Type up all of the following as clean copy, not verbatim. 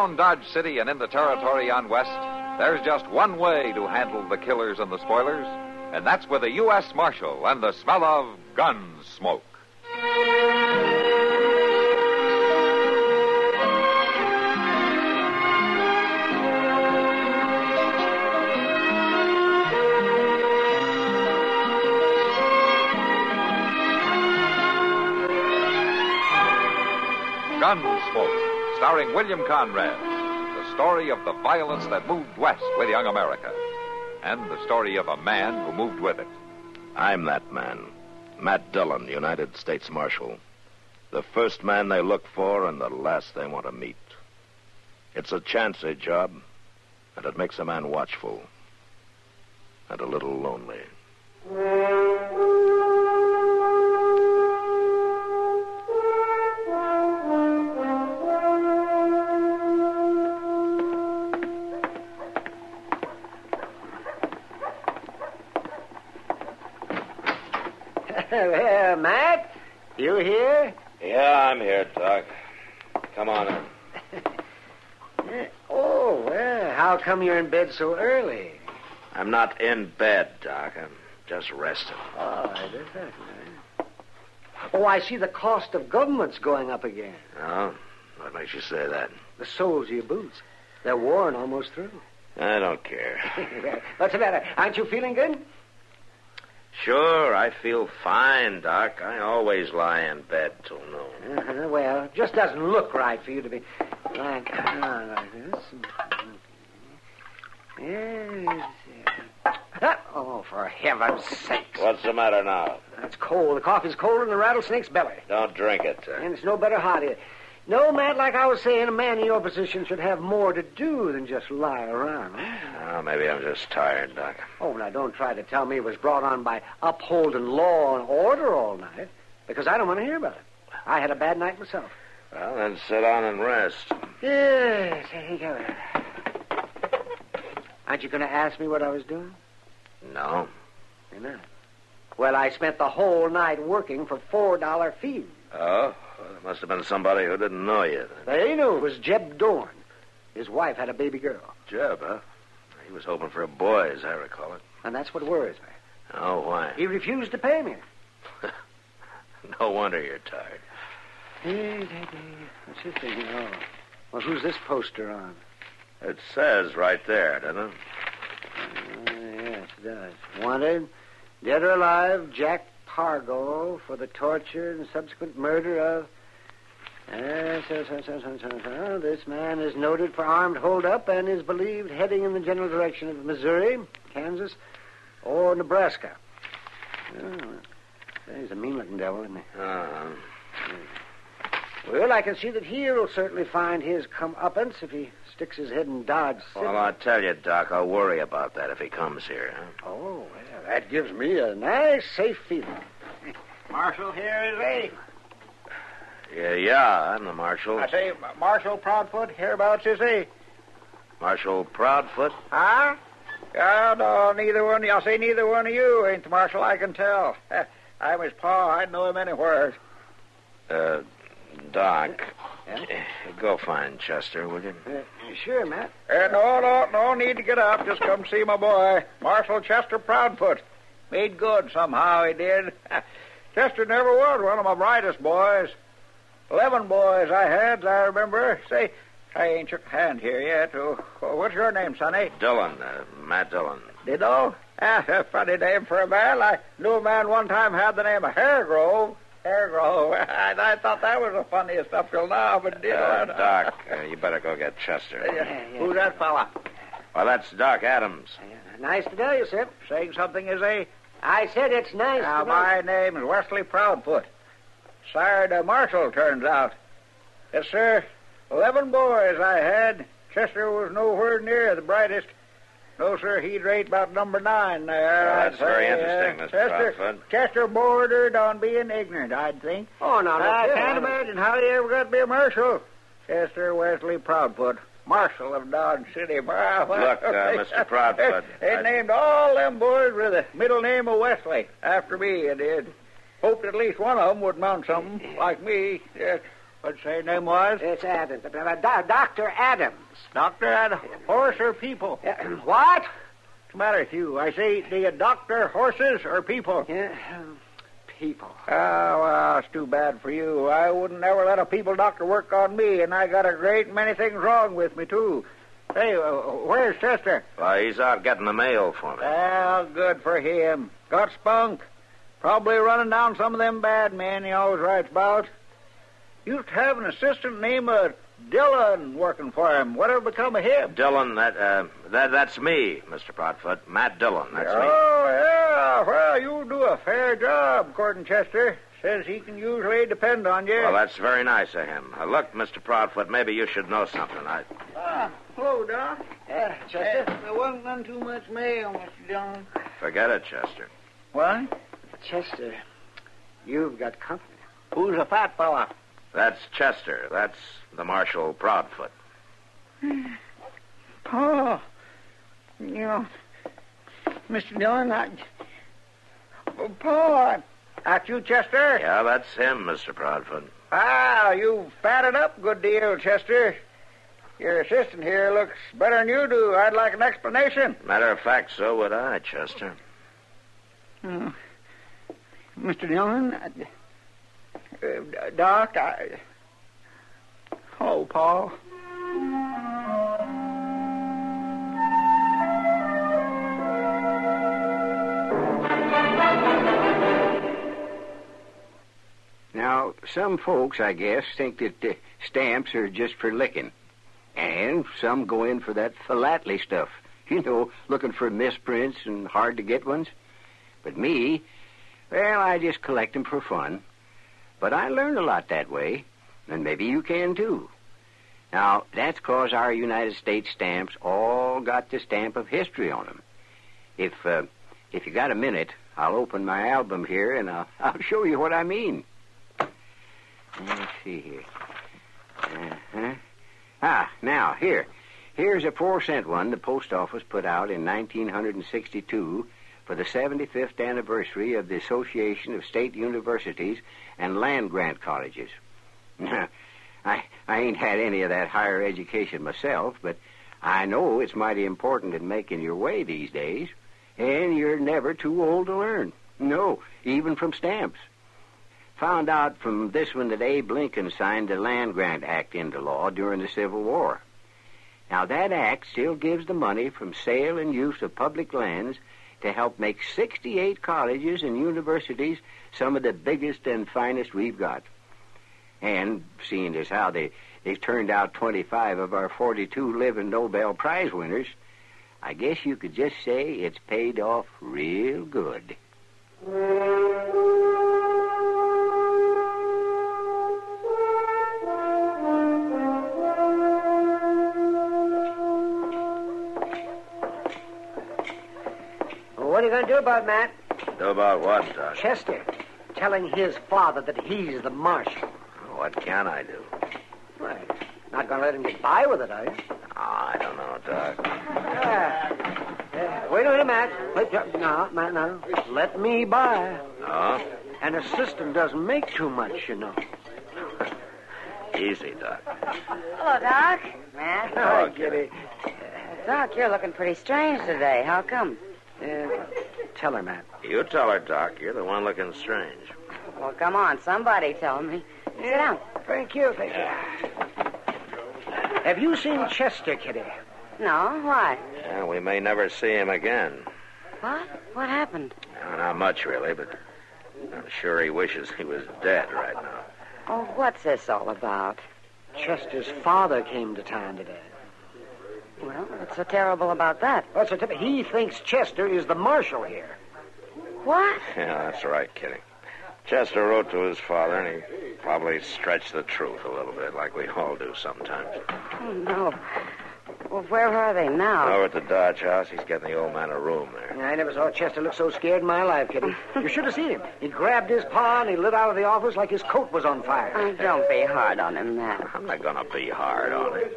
around Dodge City and in the territory on West, there's just one way to handle the killers and the spoilers, and that's with a U.S. Marshal and the smell of Gunsmoke. Gunsmoke, starring William Conrad, the story of the violence that moved west with young America, and the story of a man who moved with it. I'm that man, Matt Dillon, United States Marshal. The first man they look for and the last they want to meet. It's a chancy job, and it makes a man watchful and a little lonely. Well, Matt, you here? Yeah, I'm here, Doc. Come on in. Oh, well, how come you're in bed so early? I'm not in bed, Doc. I'm just resting. Oh, I did that. Oh, I see the cost of government's going up again. Oh? What makes you say that? The soles of your boots. They're worn almost through. I don't care. What's the matter? Aren't you feeling good? Sure, I feel fine, Doc. I always lie in bed till noon. Well, it just doesn't look right for you to be lying like this. Oh, for heaven's sakes. What's the matter now? It's cold. The coffee's colder than the rattlesnake's belly. Don't drink it. And it's no better hot here. No, Matt, like I was saying, a man in your position should have more to do than just lie around. Oh, maybe I'm just tired, Doc. Oh, now, don't try to tell me it was brought on by upholding law and order all night, because I don't want to hear about it. I had a bad night myself. Well, then sit down and rest. Yes, I think I will. Aren't you going to ask me what I was doing? No. You're not. Well, I spent the whole night working for $4 fees. Oh? Well, it must have been somebody who didn't know you. They knew it was Jeb Dorn. His wife had a baby girl. Jeb, huh? He was hoping for a boy, as I recall it. And that's what worries me. Oh, why? He refused to pay me. No wonder you're tired. What's this thing? Oh. Well, who's this poster on? It says right there, doesn't it? Yes, it does. Wanted, dead or alive, Jack Pargo for the torture and subsequent murder of... This man is noted for armed holdup and is believed heading in the general direction of Missouri, Kansas, or Nebraska. He's a mean-looking devil, isn't he? Well, I can see that he'll certainly find his comeuppance if he sticks his head in Dodge City. Well, I'll tell you, Doc, I'll worry about that if he comes here. Huh? Oh, well, that gives me a nice, safe feeling. Marshal, here is he. Yeah, I'm the Marshal. I say, Marshal Proudfoot, hereabouts is he? Marshal Proudfoot? Huh? No, neither one. I'll say neither one of you ain't the Marshal, I can tell. I'm his pa. I'd know him anywhere. Doc, Yeah? go find Chester, will you? Sure, Matt. No need to get up. Just come see my boy, Marshal Chester Proudfoot. Made good somehow, he did. Chester never was one of my brightest boys. 11 boys I had, I remember. Say, I ain't shook a hand here yet. What's your name, sonny? Dillon, Matt Dillon. Ditto? A funny name for a man. I knew a man one time had the name of Hairgrove. Hairgrove. I thought that was the funniest up till now, but ditto. Doc, you better go get Chester. Who's that fella? Well, that's Doc Adams. Nice to know you, sir. Saying something, is he? I said it's nice Now, to know. my name is Wesley Proudfoot. Sire to Marshal, turns out. Yes, sir. 11 boys I had. Chester was nowhere near the brightest. No, sir, he'd rate about number 9 there. Well, that's very interesting, Mr. Proudfoot. Chester bordered on being ignorant, I'd think. Oh, no, I can't imagine how he ever got to be a marshal. Chester Wesley Proudfoot, Marshal of Dodge City. Look, Mr. Proudfoot. They named all them boys with the middle name of Wesley after me, they did. Hoped at least one of them would mount something like me. What'd you say your name was? It's Adams. Dr. Adams. Doctor Adams. Horse or people? What? What's the matter with you? I say, do you doctor horses or people? Yeah, people. Oh, well, it's too bad for you. I wouldn't ever let a people doctor work on me, and I got a great many things wrong with me, too. Hey, where's Chester? Well, he's out getting the mail for me. Well, good for him. Got spunk. Probably running down some of them bad men he always writes about. Used to have an assistant named Dillon working for him. Whatever become of him? Dillon, that's me, Mr. Proudfoot. Matt Dillon, that's me. Oh, yeah. Well, you do a fair job, according to Chester. Says he can usually depend on you. Well, that's very nice of him. Look, Mr. Proudfoot, maybe you should know something. Hello, Doc. Chester? There wasn't none too much mail, Mr. Dillon. Forget it, Chester. What? Chester, you've got company. Who's a fat fella? That's Chester. That's the Marshal Proudfoot. Paul, Mr. Dillon, Paul, that's you, Chester? Yeah, that's him, Mr. Proudfoot. Ah, you fatted up a good deal, Chester. Your assistant here looks better than you do. I'd like an explanation. Matter of fact, so would I, Chester. Mr. Dillon, Doc, Oh, Paul. Now, some folks, I guess, think that stamps are just for licking. And some go in for that philately stuff. Looking for misprints and hard-to-get ones. But me, well, I just collect them for fun. But I learned a lot that way, and maybe you can, too. Now, that's 'cause our United States stamps all got the stamp of history on them. If you got a minute, I'll open my album here, and I'll show you what I mean. Let's see here. Now, here's a 4-cent one the post office put out in 1962 for the 75th anniversary of the Association of State Universities and Land-Grant Colleges. I ain't had any of that higher education myself, but I know it's mighty important in making your way these days, and you're never too old to learn. No, even from stamps. Found out from this one that Abe Lincoln signed the Land Grant Act into law during the Civil War. Now, that act still gives the money from sale and use of public lands to help make 68 colleges and universities some of the biggest and finest we've got. And seeing as how they turned out 25 of our 42 living Nobel Prize winners, I guess you could just say it's paid off real good. What are you going to do about it, Matt? Do about what, Doc? Chester. Telling his father that he's the marshal. What can I do? Well, not going to let him get by with it, are you? I don't know, Doc. Wait a minute, Matt. No, Matt, no. Let me by. No? An assistant doesn't make too much, you know. Easy, Doc. Hello, Doc. Matt. Oh, Kitty. Doc, you're looking pretty strange today. How come? Tell her, Matt. You tell her, Doc. You're the one looking strange. Well, come on. Somebody tell me. Sit down. Thank you. Have you seen Chester, Kitty? No, why? Yeah, we may never see him again. What? What happened? Not much, really, but I'm sure he wishes he was dead right now. Oh, what's this all about? Chester's father came to town today. Well, what's so terrible about that? He thinks Chester is the marshal here. What? Yeah, that's right, Kitty. Chester wrote to his father, and he probably stretched the truth a little bit, like we all do sometimes. Oh, no. Well, where are they now? Over at the Dodge House. He's getting the old man a room there. I never saw Chester look so scared in my life, Kitty. You should have seen him. He grabbed his paw and he lit out of the office like his coat was on fire. Oh, don't be hard on him, Matt. I'm not going to be hard on him.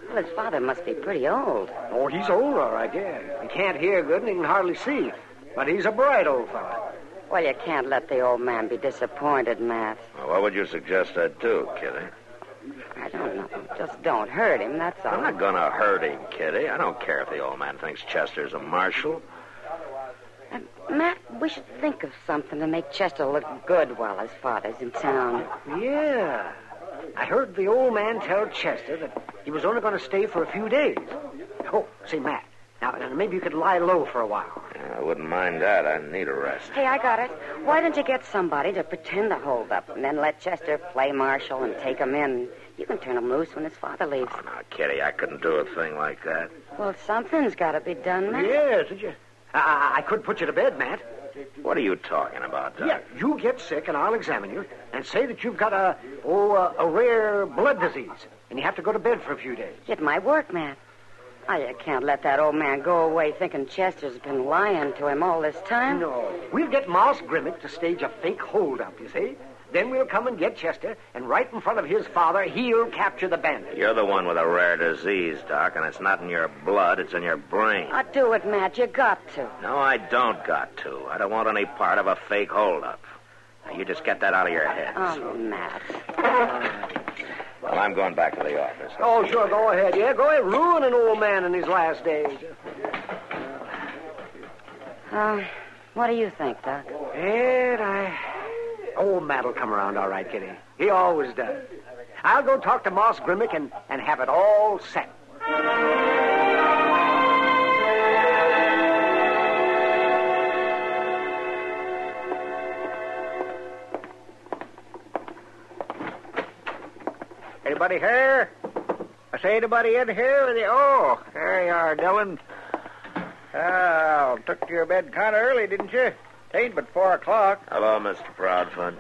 Well, his father must be pretty old. Oh, he's old, all right, yeah. He can't hear good and he can hardly see. But he's a bright old fellow. Well, you can't let the old man be disappointed, Matt. Well, what would you suggest I do, Kitty? I don't know. Just don't hurt him, that's all. I'm not going to hurt him, Kitty. I don't care if the old man thinks Chester's a marshal. Matt, we should think of something to make Chester look good while his father's in town. Yeah. I heard the old man tell Chester that he was only going to stay for a few days. Oh, say, Matt, now maybe you could lie low for a while. Yeah, I wouldn't mind that. I need a rest. Hey, I got it. Why don't you get somebody to pretend to hold up and then let Chester play marshal and take him in? You can turn him loose when his father leaves. Oh, now, Kitty, I couldn't do a thing like that. Well, something's got to be done, Matt. Yes, did you? I could put you to bed, Matt. What are you talking about, Doc? Yeah, you get sick and I'll examine you and say that you've got a rare blood disease and you have to go to bed for a few days. It might work, Matt. Oh, you can't let that old man go away thinking Chester's been lying to him all this time. No. We'll get Moss Grimmick to stage a fake holdup, you see? Then we'll come and get Chester, and right in front of his father, he'll capture the bandit. You're the one with a rare disease, Doc, and it's not in your blood, it's in your brain. Oh, do it, Matt. You got to. No, I don't got to. I don't want any part of a fake holdup. Now, you just get that out of your head. Oh, Matt. Well, I'm going back to the office. Oh, sure, go ahead. Yeah, go ahead. Ruin an old man in his last days. What do you think, Doc? And Old Matt'll come around all right, Kitty. He always does. I'll go talk to Moss Grimmick and have it all set. Anybody here? I say, anybody in here? Oh, there you are, Dillon. Took to your bed kind of early, didn't you? It ain't but 4 o'clock. Hello, Mr. Proudfoot.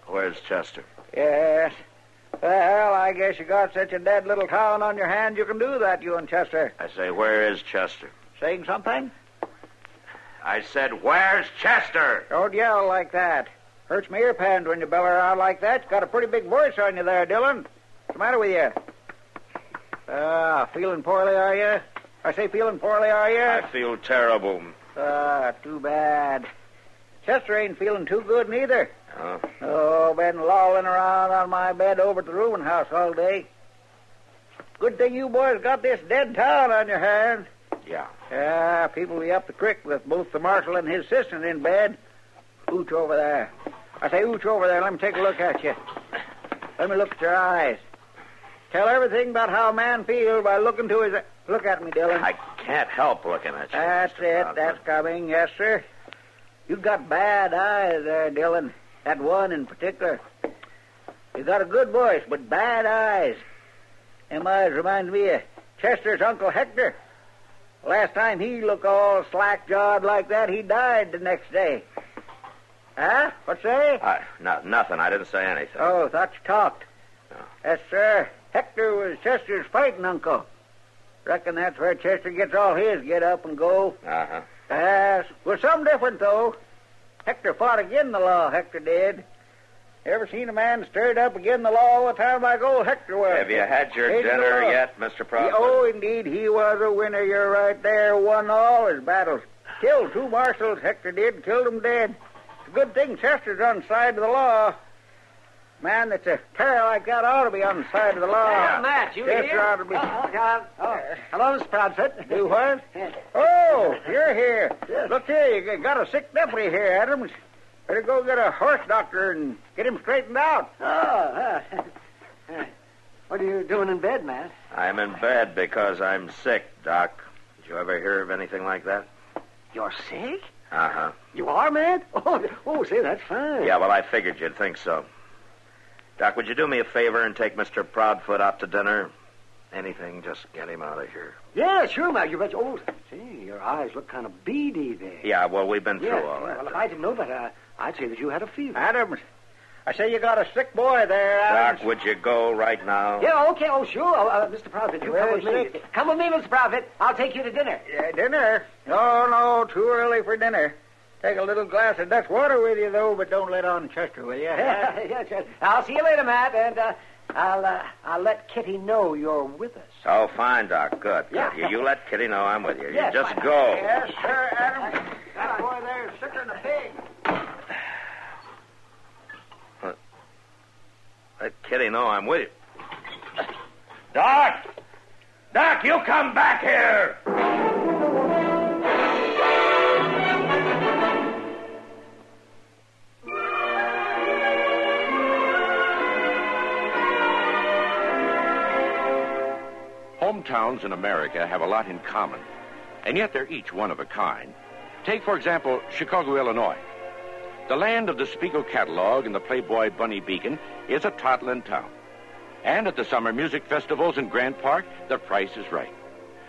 Where's Chester? Yes. Well, I guess you got such a dead little town on your hands you can do that, you and Chester. I say, where is Chester? Saying something? I said, where's Chester? Don't yell like that. Hurts my ear pans when you beller out like that. You got a pretty big voice on you there, Dillon. What's the matter with you? Feeling poorly, are you? I say feeling poorly, are you? I feel terrible. Too bad. Chester ain't feeling too good neither. Oh? Oh, been lolling around on my bed over at the rooming house all day. Good thing you boys got this dead town on your hands. Yeah. Yeah, people will be up the creek with both the marshal and his assistant in bed. Ooch over there. I say ooch over there. Let me take a look at you. Let me look at your eyes. Tell everything about how a man feels by looking to his... Look at me, Dillon. I can't help looking at you. That's Mr. it. Proudfoot. That's coming. Yes, sir. You've got bad eyes there, Dillon. That one in particular. You got a good voice, but bad eyes. Them eyes remind me of Chester's Uncle Hector. Last time he looked all slack-jawed like that, he died the next day. Huh? What say? Nothing. I didn't say anything. Oh, thought you talked. No. Yes, sir. Hector was Chester's fighting uncle. Reckon that's where Chester gets all his get up and go. Uh-huh. Yes. Well, something different, though. Hector fought again the law, Hector did. Ever seen a man stirred up again the law all the time like old Hector was? Have you had your Hated the dinner law. yet, Mr. Proudfoot? Oh, indeed, he was a winner. You're right there. Won all his battles. Killed 2 marshals, Hector did. Killed them dead. It's a good thing Chester's on the side of the law. Man that's a terror like that ought to be on the side of the law. Hey, Matt, you Chester here? ought to be... Hello, Mr. Proudfoot. Do what? Oh, you're here. Look here, you got a sick deputy here, Adams. Better go get a horse doctor and get him straightened out. What are you doing in bed, Matt? I'm in bed because I'm sick, Doc. Did you ever hear of anything like that? You're sick? Uh-huh. You are, Matt? Oh, say, that's fine. Yeah, well, I figured you'd think so. Doc, would you do me a favor and take Mr. Proudfoot out to dinner? Anything, just get him out of here. Yeah, sure, Matt. You bet. Oh, see, your eyes look kind of beady there. Yeah, well, we've been through all that. Well, if I didn't know better, I'd say that you had a fever. Adams, I say you got a sick boy there, Adams. Doc, would you go right now? Yeah, okay. Oh, sure. Mr. Proudfoot, you come with me. sick. Come with me, Mr. Proudfoot. I'll take you to dinner. Yeah, dinner? No, too early for dinner. Take a little glass of Dutch water with you, though, but don't let on Chester, will you? Yeah, sure. I'll see you later, Matt, and I'll let Kitty know you're with us. Oh, fine, Doc. Good. Yeah. You let Kitty know I'm with you. Yes, You just fine. go. Yes, sir, Adams. That boy there is sicker than a pig. Kitty, no, I'm with you. Doc! Doc, you come back here! Hometowns in America have a lot in common, and yet they're each one of a kind. Take, for example, Chicago, Illinois. The land of the Spiegel catalog and the Playboy Bunny Beacon is a toddling town. And at the summer music festivals in Grant Park, the price is right.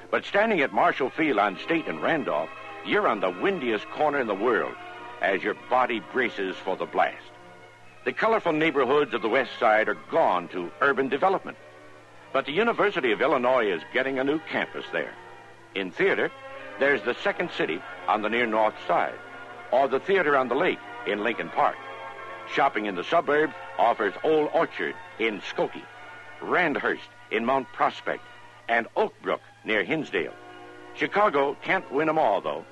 But standing at Marshall Field on State and Randolph, you're on the windiest corner in the world as your body braces for the blast. The colorful neighborhoods of the West Side are gone to urban development. But the University of Illinois is getting a new campus there. In theater, there's the Second City on the near North Side, or the Theater on the Lake in Lincoln Park. Shopping in the suburbs offers Old Orchard in Skokie, Randhurst in Mount Prospect, and Oak Brook near Hinsdale. Chicago can't win them all, though.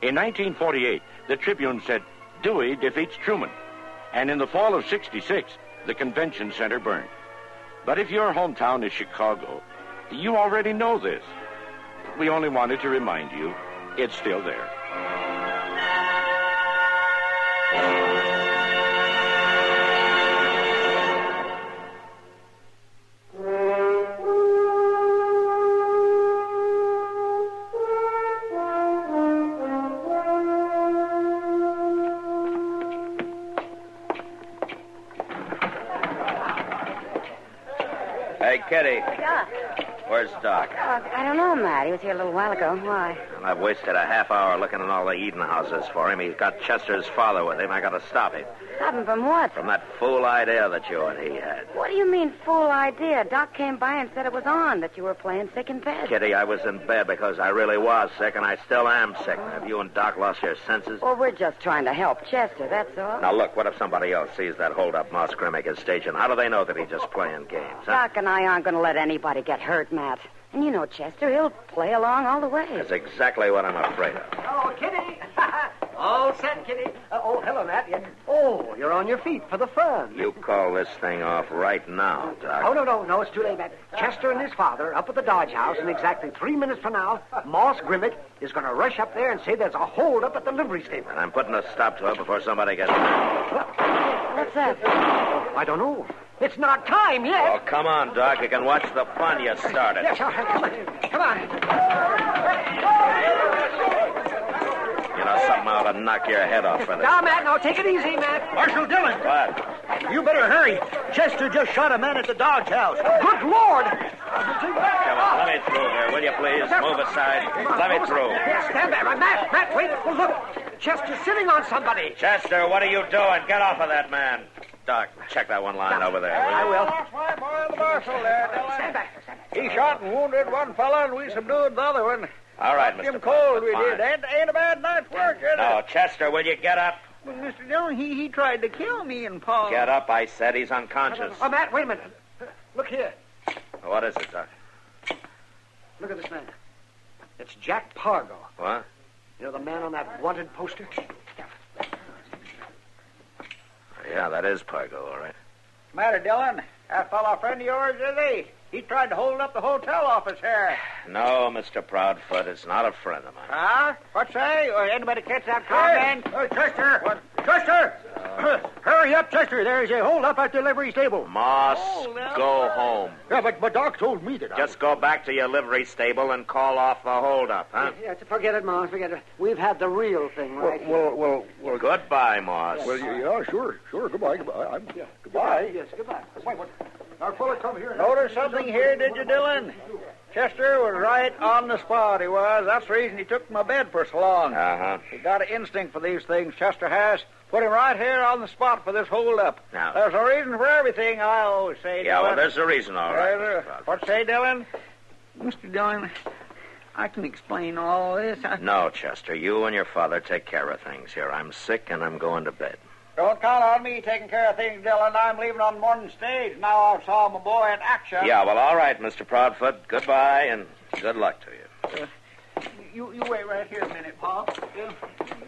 In 1948, the Tribune said Dewey defeats Truman, and in the fall of '66, the convention center burned. But if your hometown is Chicago, you already know this. We only wanted to remind you it's still there. Hey, Kitty. Yeah. Where's Doc? I don't know, Matt. He was here a little while ago. Why? Well, I've wasted a half hour looking at all the eating houses for him. He's got Chester's father with him. I got to stop him. Stop him from what? From that fool idea that you and he had. What do you mean, fool idea? Doc came by and said it was on, that you were playing sick in bed. Kitty, I was in bed because I really was sick, and I still am sick. Have you and Doc lost your senses? Well, we're just trying to help Chester, that's all. Now, look, what if somebody else sees that hold-up Moss Grimmick is staging? How do they know that he's just playing games, huh? Doc and I aren't going to let anybody get hurt, Matt. And you know Chester, he'll play along all the way. That's exactly what I'm afraid of. Oh, Kitty. All set, Kitty. Oh, hello, Matt. Oh, you're on your feet for the fun. You call this thing off right now, Doc. Oh, no, it's too late, Matt. Chester and his father up at the Dodge House in exactly 3 minutes from now. Moss Grimmick is going to rush up there and say there's a hold-up at the livery stable. And I'm putting a stop to it before somebody gets... What's that? I don't know. It's not time yet. Oh, come on, Doc. You can watch the fun you started. Yes, all right. Come on. You know, something ought to knock your head off for this. Now, Matt, now take it easy, Matt. Marshal Dillon. What? You better hurry. Chester just shot a man at the Dodge House. Good Lord. Come on, let me through here, will you please? Move aside. Let me through. Stand back. Matt, wait. Well, look. Chester's sitting on somebody. Chester, what are you doing? Get off of that man. Doc, check that one line over there, will you? I will. That's my boy, the marshal there, Dillon. Stand back. He shot and wounded one fella, and we subdued the other one. All right, Him Mr. cold, we Fine. did. Ain't a bad night's work, is No, it? Chester, will you get up? Well, Mr. Dillon, he tried to kill me and Paul. Get up, I said. He's unconscious. Oh, Matt, wait a minute. Look here. What is it, Doc? Look at this man. It's Jack Pargo. What? You know the man on that wanted poster? Yeah, that is Pargo, all right. Matter, Dillon? That fellow a friend of yours, is he? He tried to hold up the hotel office here. No, Mr. Proudfoot, it's not a friend of mine. Huh? What say? Or anybody catch that comment? Hey, Chester! What? Chester! Hurry up, Chester. There's a hold-up at the livery stable. Moss, go home. Yeah, but Doc told me that Just go back to your livery stable and call off the holdup, huh? Yeah, forget it, Moss. Forget it. We've had the real thing right here. Well, Goodbye, Moss. yeah, sure. Goodbye. Goodbye. Yes, goodbye. Wait, what? Our fella come here. Notice something here, did you, Dillon? Chester was right on the spot, he was. That's the reason he took my bed for so long. Uh-huh. He got an instinct for these things, Chester has. Put him right here on the spot for this hold-up. Now- There's a reason for everything, I always say, Yeah, well, Dillon. there's a reason, all right. Mr. Proudfoot. What say, Dillon? Mr. Dillon, I can explain all this. No, Chester, you and your father take care of things here. I'm sick and I'm going to bed. Don't count on me taking care of things, Dillon. I'm leaving on the morning stage. Now I've saw my boy in action. Yeah, well, all right, Mr. Proudfoot. Goodbye and good luck to you. You wait right here a minute, Paul.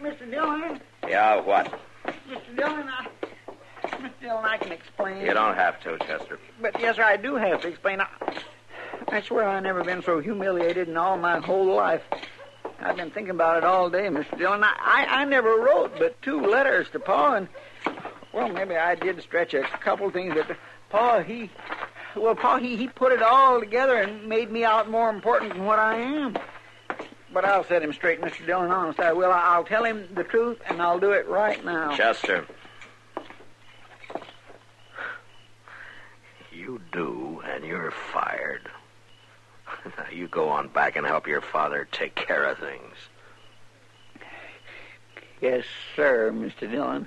Mr. Dillon? Yeah, what? Mr. Dillon, Mr. Dillon, I can explain. You don't have to, Chester. But, yes, sir, I do have to explain. I swear I've never been so humiliated in all my whole life. I've been thinking about it all day, Mr. Dillon. I never wrote but 2 letters to Pa, and, well, maybe I did stretch a couple things, but Pa, he put it all together and made me out more important than what I am. But I'll set him straight, Mr. Dillon, honest I will. I'll tell him the truth, and I'll do it right now. Chester. You do, and you're fired. Now you go on back and help your father take care of things. Yes, sir, Mr. Dillon.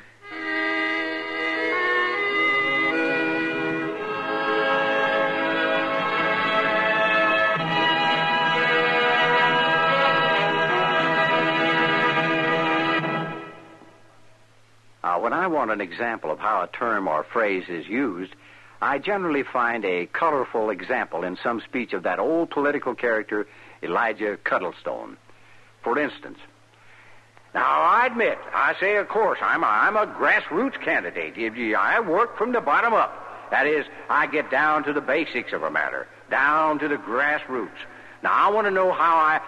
When I want an example of how a term or phrase is used, I generally find a colorful example in some speech of that old political character, Elijah Cuddlestone. For instance, now, I admit, I say, of course, I'm a grassroots candidate. I work from the bottom up. That is, I get down to the basics of a matter, down to the grassroots. Now, I want to know how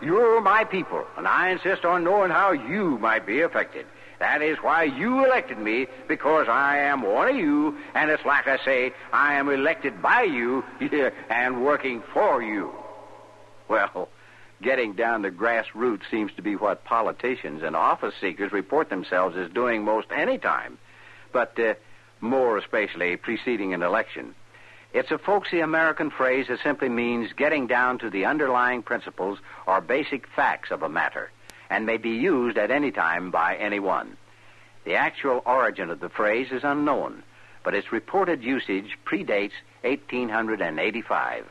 you're my people, and I insist on knowing how you might be affected. That is why you elected me, because I am one of you, and it's like I say, I am elected by you and working for you. Well, getting down to grassroots seems to be what politicians and office seekers report themselves as doing most any time, but more especially preceding an election. It's a folksy American phrase that simply means getting down to the underlying principles or basic facts of a matter, and may be used at any time by anyone. The actual origin of the phrase is unknown, but its reported usage predates 1885.